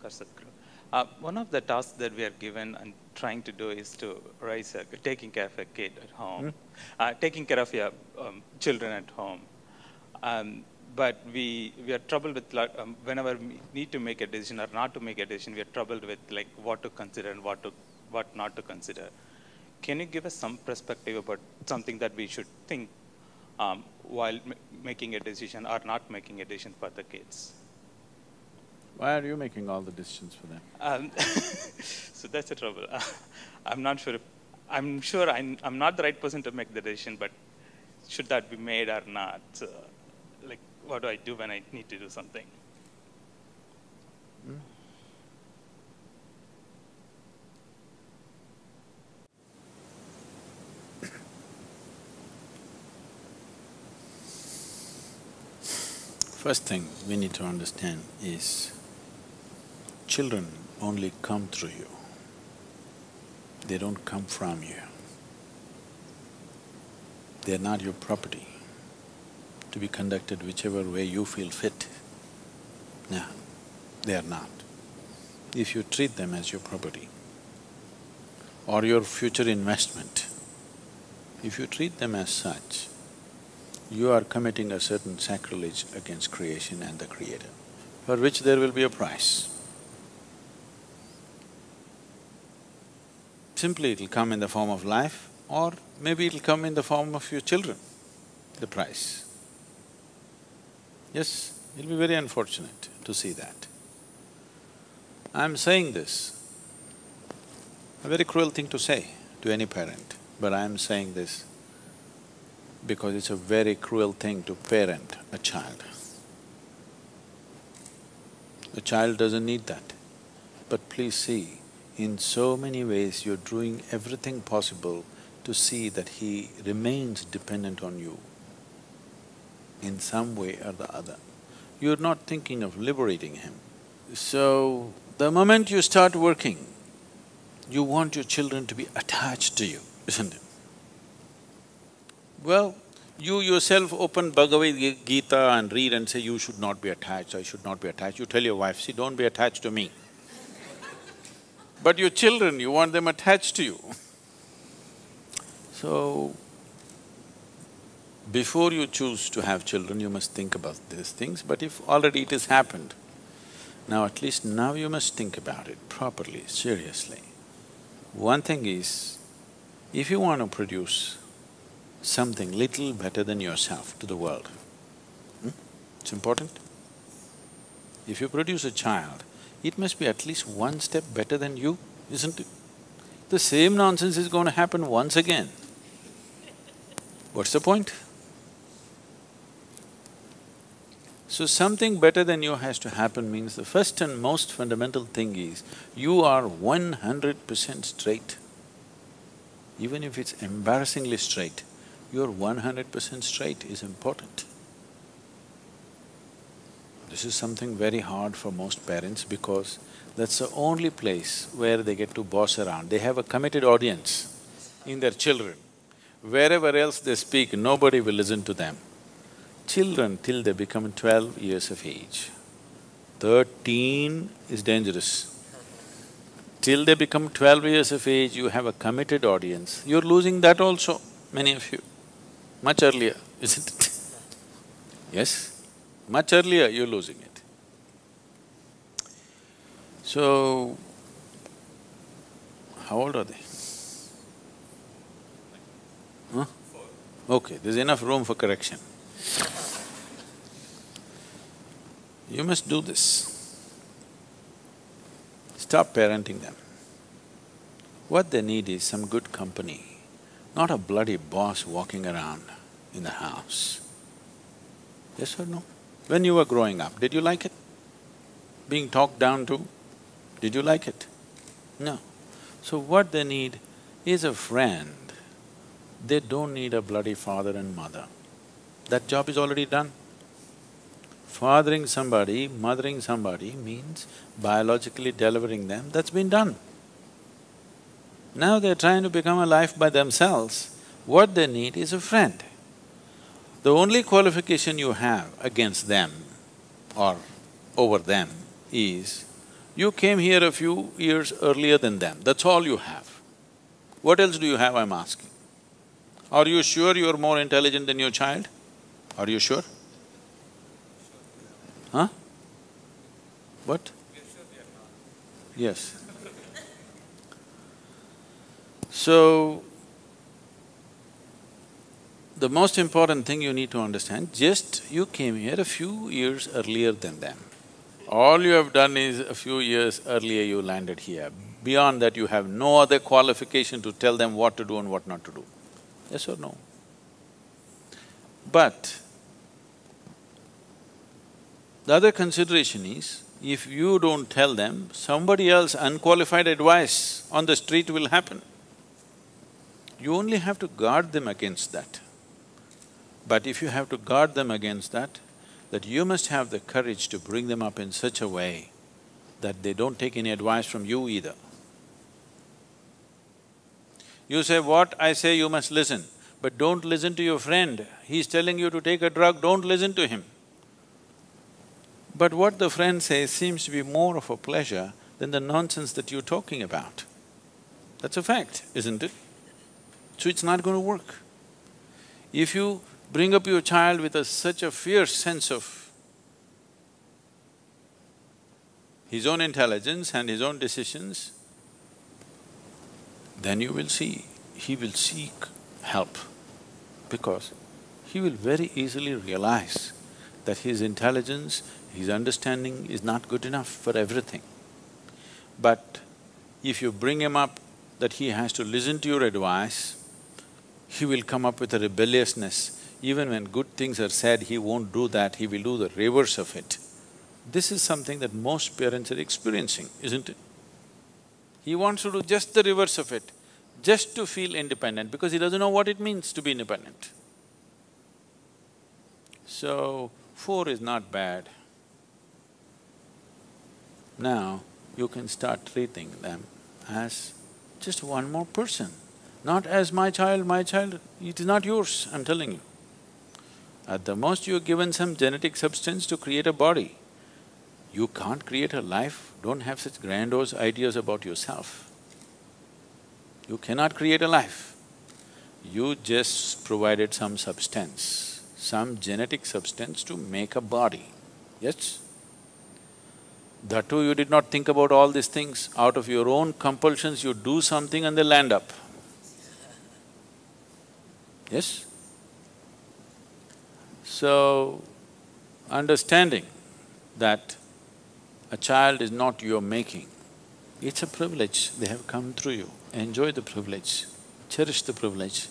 for Sadhguru. One of the tasks that we are given and trying to do is to taking care of a kid at home, taking care of your children at home. But we are troubled with whenever we need to make a decision or not to make a decision, we are troubled with like what to consider and what not to consider. Can you give us some perspective about something that we should think while making a decision or not making a decision for the kids? Why are you making all the decisions for them? So that's the trouble. I'm not sure. I'm sure I'm not the right person to make the decision, but should that be made or not? Like, what do I do when I need to do something? First thing we need to understand is children only come through you. They don't come from you. They're not your property to be conducted whichever way you feel fit. No, they are not. If you treat them as your property or your future investment, if you treat them as such, you are committing a certain sacrilege against creation and the Creator, for which there will be a price. Simply it'll come in the form of life, or maybe it'll come in the form of your children, the price. Yes, it'll be very unfortunate to see that. I'm saying this, a very cruel thing to say to any parent, but I'm saying this because it's a very cruel thing to parent a child. A child doesn't need that. But please see, in so many ways you're doing everything possible to see that he remains dependent on you in some way or the other. You're not thinking of liberating him. So, the moment you start working, you want your children to be attached to you, isn't it? Well, you yourself open Bhagavad Gita and read and say, you should not be attached, I should not be attached. You tell your wife, see, don't be attached to me. But your children, you want them attached to you. So, before you choose to have children, you must think about these things, but if already it has happened, now at least now you must think about it properly, seriously. One thing is, if you want to produce something little better than yourself to the world, it's important. If you produce a child, it must be at least one step better than you, isn't it? The same nonsense is going to happen once again. What's the point? So something better than you has to happen means the first and most fundamental thing is, you are 100% straight. Even if it's embarrassingly straight, you're 100% straight is important. This is something very hard for most parents because that's the only place where they get to boss around. They have a committed audience in their children. Wherever else they speak, nobody will listen to them. Children till they become 12 years of age. 13 is dangerous. Till they become 12 years of age, you have a committed audience. You're losing that also, many of you. Much earlier, isn't it? Yes, much earlier you're losing it. So, how old are they? Huh? Okay, there's enough room for correction. You must do this. Stop parenting them. What they need is some good company, not a bloody boss walking around in the house. Yes or no? When you were growing up, did you like it? Being talked down to, did you like it? No. So what they need is a friend. They don't need a bloody father and mother. That job is already done. Fathering somebody, mothering somebody means biologically delivering them, that's been done. Now they're trying to become a life by themselves. What they need is a friend. The only qualification you have against them or over them is, You came here a few years earlier than them, that's all you have. What else do you have, I'm asking? Are you sure you're more intelligent than your child? Are you sure? Huh? What? Yes. So, the most important thing you need to understand, just you came here a few years earlier than them. All you have done is a few years earlier you landed here. Beyond that, you have no other qualification to tell them what to do and what not to do. Yes or no? But the other consideration is, if you don't tell them, somebody else unqualified advice on the street will happen. You only have to guard them against that. But if you have to guard them against that you must have the courage to bring them up in such a way that they don't take any advice from you either. You say, what I say you must listen, but don't listen to your friend. He's telling you to take a drug, don't listen to him. But what the friend says seems to be more of a pleasure than the nonsense that you're talking about. That's a fact, isn't it? So it's not going to work. If you bring up your child with such a fierce sense of his own intelligence and his own decisions, then you will see, he will seek help, because he will very easily realize that his intelligence, his understanding is not good enough for everything. But if you bring him up that he has to listen to your advice, he will come up with a rebelliousness. Even when good things are said, he won't do that, he will do the reverse of it. This is something that most parents are experiencing, isn't it? He wants to do just the reverse of it, just to feel independent, because he doesn't know what it means to be independent. So, 4 is not bad. Now, you can start treating them as just one more person, not as my child, it is not yours, I'm telling you. At the most, you're given some genetic substance to create a body. You can't create a life, don't have such grandiose ideas about yourself. You cannot create a life. You just provided some substance, some genetic substance to make a body, yes? That too, you did not think about all these things. Out of your own compulsions, you do something and they land up. Yes? So, understanding that a child is not your making, it's a privilege, they have come through you. Enjoy the privilege, cherish the privilege,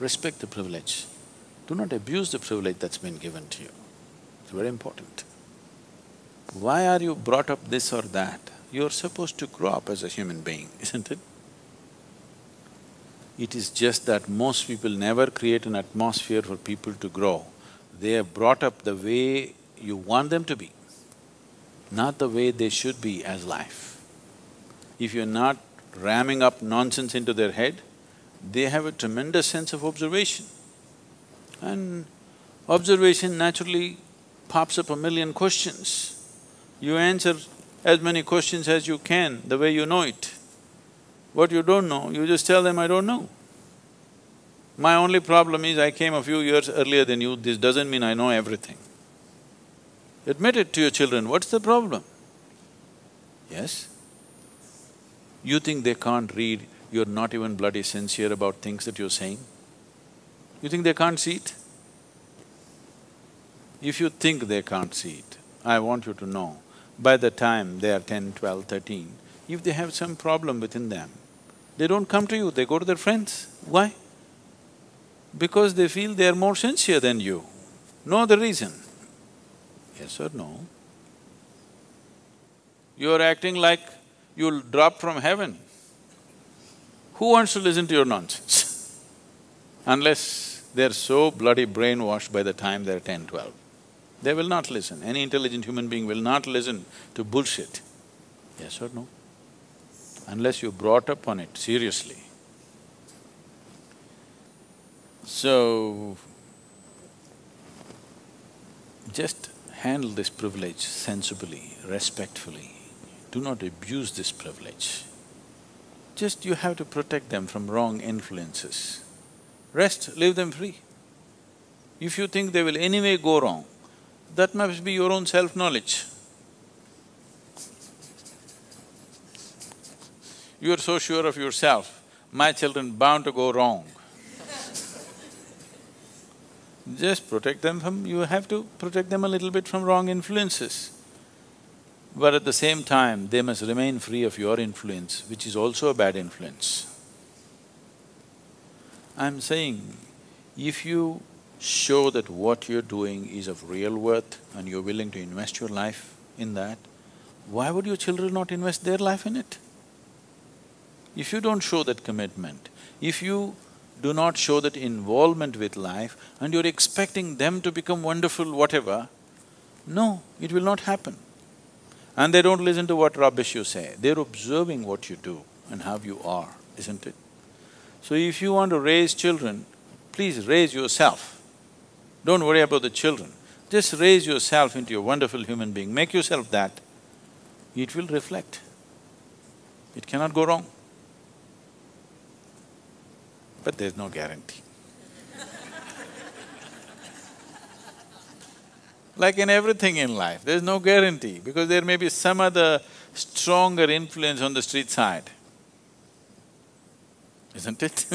respect the privilege. Do not abuse the privilege that's been given to you. It's very important. Why are you brought up this or that? You're supposed to grow up as a human being, isn't it? It is just that most people never create an atmosphere for people to grow. They are brought up the way you want them to be, not the way they should be as life. If you're not ramming up nonsense into their head, they have a tremendous sense of observation. And observation naturally pops up a million questions. You answer as many questions as you can, the way you know it. What you don't know, you just tell them, I don't know. My only problem is I came a few years earlier than you, this doesn't mean I know everything. Admit it to your children, what's the problem? Yes? You think they can't read, you're not even bloody sincere about things that you're saying? You think they can't see it? If you think they can't see it, I want you to know, by the time they are 10, 12, 13, if they have some problem within them, they don't come to you, they go to their friends. Why? Because they feel they are more sincere than you. No other reason. Yes or no? You're acting like you'll drop from heaven. Who wants to listen to your nonsense? Unless they're so bloody brainwashed by the time they're 10, 12. They will not listen. Any intelligent human being will not listen to bullshit. Yes or no? Unless you brought up on it seriously. So, just handle this privilege sensibly, respectfully. Do do not abuse this privilege. Just you have to protect them from wrong influences. Rest, leave them free. If you think they will anyway go wrong, that must be your own self-knowledge. You are so sure of yourself, my children bound to go wrong. Just protect them from… you have to protect them a little bit from wrong influences. But at the same time, they must remain free of your influence, which is also a bad influence. I'm saying, if you show that what you're doing is of real worth and you're willing to invest your life in that, why would your children not invest their life in it? If you don't show that commitment, if you do not show that involvement with life and you're expecting them to become wonderful whatever, no, it will not happen. And they don't listen to what rubbish you say, they're observing what you do and how you are, isn't it? So if you want to raise children, please raise yourself. Don't worry about the children, just raise yourself into a wonderful human being, make yourself that. It will reflect. It cannot go wrong. But there's no guarantee. Like in everything in life, there's no guarantee because there may be some other stronger influence on the street side, isn't it?